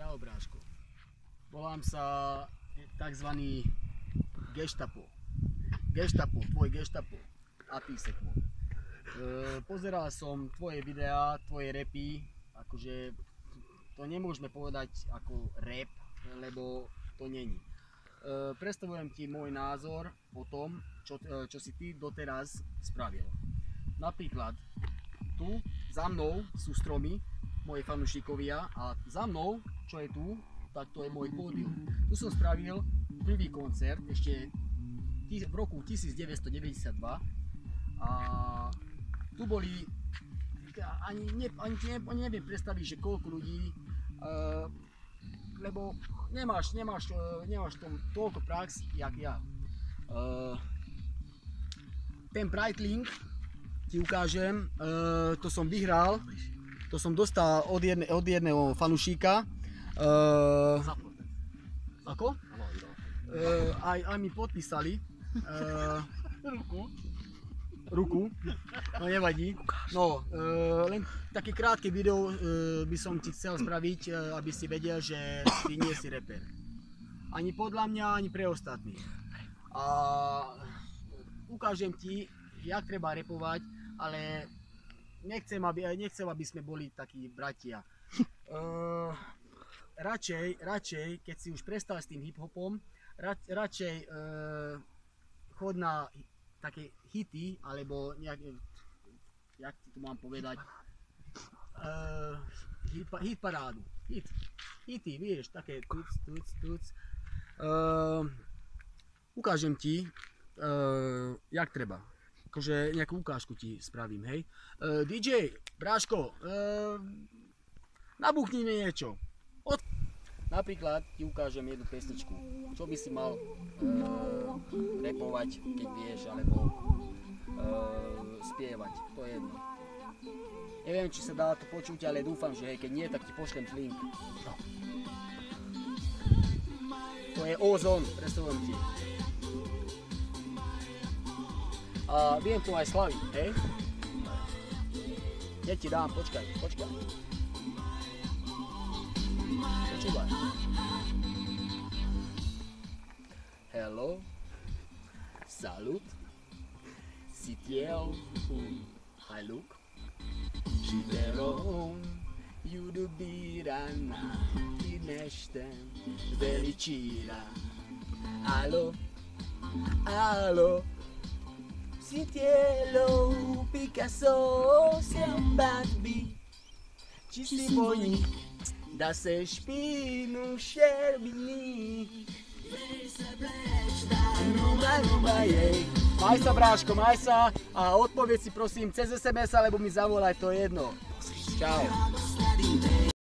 Čau, Bráško. Volám sa takzvaný Gestapo. Gestapo, tvoj Gestapo. A písek môj. Pozeral som tvoje videá, tvoje rapy, akože to nemôžeme povedať ako rap, lebo to není. Predstavujem ti môj názor o tom, čo si ty doteraz spravil. Napríklad, tu za mnou sú stromy, moje fanúšikovia, a za mnou, čo je tu, tak to je môj pódium. Tu som spravil prvý koncert ešte v roku 1992 a tu boli, ani neviem predstaviť, že koľko ľudí, lebo nemáš tom toľko prax, jak ja. Ten Breitling ti ukážem, to som vyhral, to som dostal od jedného fanúšika. Ako? Aj mi podpísali ruku, no nevadí. No, len také krátke video by som ti chcel spraviť, aby si vedel, že ty nie si reper. Ani podľa mňa, ani pre ostatných. A ukážem ti, jak treba repovať, ale nechcem, aby sme boli takí bratia. Radšej, keď si už prestal s tým hip-hopom, radšej chod na také hity, alebo nejak, jak ti to mám povedať, hit parádu. Hity, vieš, také tuc. Ukážem ti, jak treba. Akože nejakú ukážku ti spravím, hej. DJ, Bráško, nabuchni mi niečo. Napríklad ti ukážem jednu pesničku, čo by si mal repovať, keď vieš, alebo spievať, to je jedno. Neviem, či sa dá to počuť, ale dúfam, že hej, keď nie, tak ti pošlem link. No. To je Ozone, predstavujem ti. A viem to aj slaviť, hej? Ja ti dám, počkaj. Počúvaj. Hello, salut, sitiel, hi look, Živerom, judu bírana, idnestem, veličíra. Alo, Sitielo, Picasso, Sembadbi, ci si voní, da se špínu šerbíní. Nuba jej. Maj sa, Bráško, maj sa a odpoveď si prosím cez SMS alebo mi zavolaj, to je jedno. Čau.